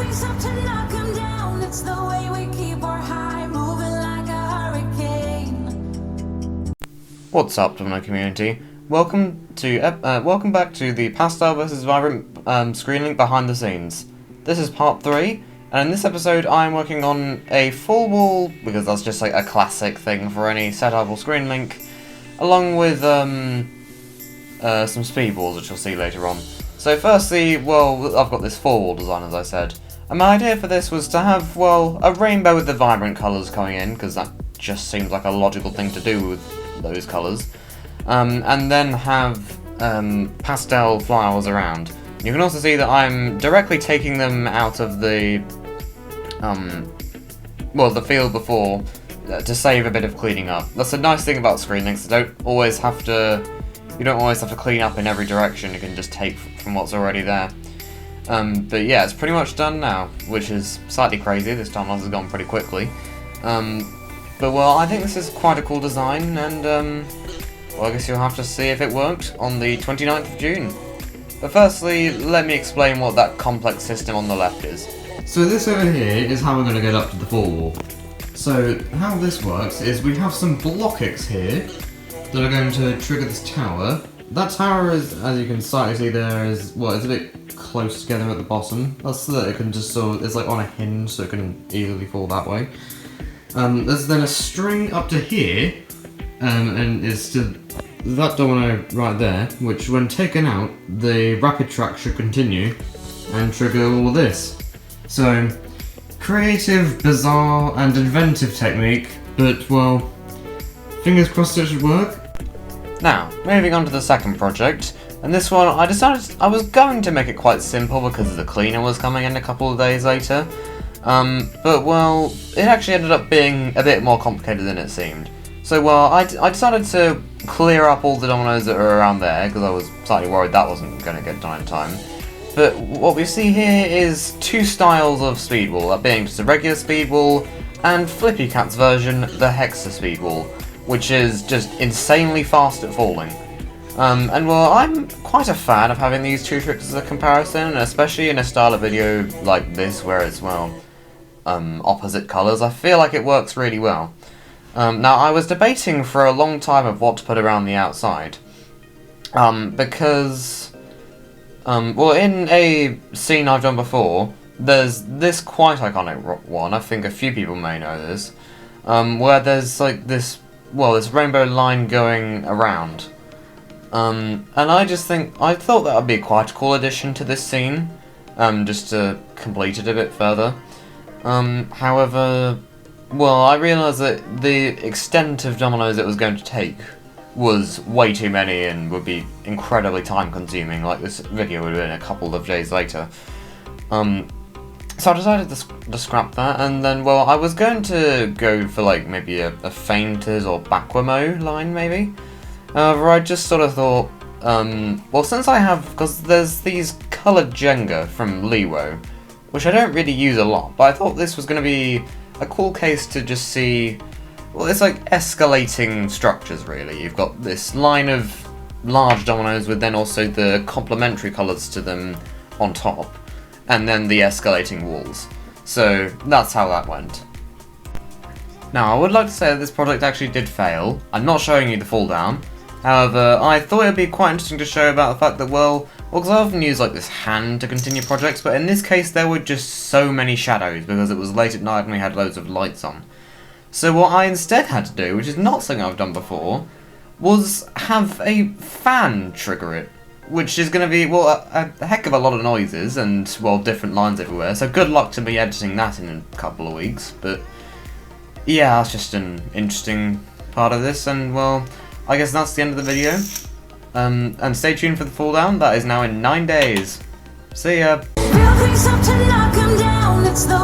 brings up to knock 'em down. It's the way we keep our high, moving like a hurricane. What's up, domino community? Welcome back to the Pastel vs Vibrant Screenlink behind the scenes. This is part 3, and in this episode I'm working on a full wall, because that's just like a classic thing for any setup or Screenlink, along with some Speedwalls, which you'll see later on. So firstly, well, I've got this four-wall design, as I said, and my idea for this was to have, well, a rainbow with the vibrant colours coming in, because that just seems like a logical thing to do with those colours, and then have pastel flowers around. You can also see that I'm directly taking them out of the the field before to save a bit of cleaning up. That's a nice thing about Screenlinks. You don't always have to clean up in every direction. You can just take from what's already there. But yeah, it's pretty much done now, which is slightly crazy. This timeline has gone pretty quickly. But well, I think this is quite a cool design, and well, I guess you'll have to see if it worked on the 29th of June. But firstly, let me explain what that complex system on the left is. So this over here is how we're going to get up to the full wall. So how this works is we have some blockets here that are going to trigger this tower. That tower is, as you can slightly see there, is, well, it's a bit close together at the bottom. That's so that it can just sort of, it's like on a hinge, so it can easily fall that way. There's then a string up to here, and it's to that domino right there, which when taken out, the rapid track should continue and trigger all of this. So, creative, bizarre, and inventive technique, but well, fingers crossed it should work. Now, moving on to the second project, and this one I decided I was going to make it quite simple because the cleaner was coming in a couple of days later. But well, it actually ended up being a bit more complicated than it seemed. So well, I decided to clear up all the dominoes that are around there, because I was slightly worried that wasn't going to get done in time. But what we see here is two styles of speedwall, that being just a regular speedwall, and Flippy Cat's version, the Hexa speedwall, which is just insanely fast at falling. And well, I'm quite a fan of having these two tricks as a comparison, especially in a style of video like this where it's, well, opposite colours. I feel like it works really well. Now, I was debating for a long time of what to put around the outside, because, well, in a scene I've done before, there's this quite iconic one, I think a few people may know this, where there's like this, well, this rainbow line going around. And I thought that would be quite a cool addition to this scene, just to complete it a bit further. However, well, I realised that the extent of dominoes it was going to take was way too many and would be incredibly time consuming, like this video would have been a couple of days later. So I decided to scrap that, and then, well, I was going to go for like maybe a fainters or backwamo line maybe. However, I just sort of thought, well, since I have, because there's these coloured Jenga from Liwo, which I don't really use a lot, but I thought this was going to be a cool case to just see, well, it's like escalating structures really. You've got this line of large dominoes with then also the complementary colours to them on top, and then the escalating walls. So that's how that went. Now, I would like to say that this project actually did fail. I'm not showing you the fall down. However, I thought it would be quite interesting to show about the fact that, well, because I often use like this hand to continue projects, but in this case there were just so many shadows because it was late at night and we had loads of lights on. So what I instead had to do, which is not something I've done before, was have a fan trigger it, which is going to be, well, a heck of a lot of noises and, well, different lines everywhere, so good luck to me editing that in a couple of weeks, but yeah, that's just an interesting part of this, and well, I guess that's the end of the video. And stay tuned for the fall down, that is now in 9 days. See ya! Real brings up to knock 'em down. It's the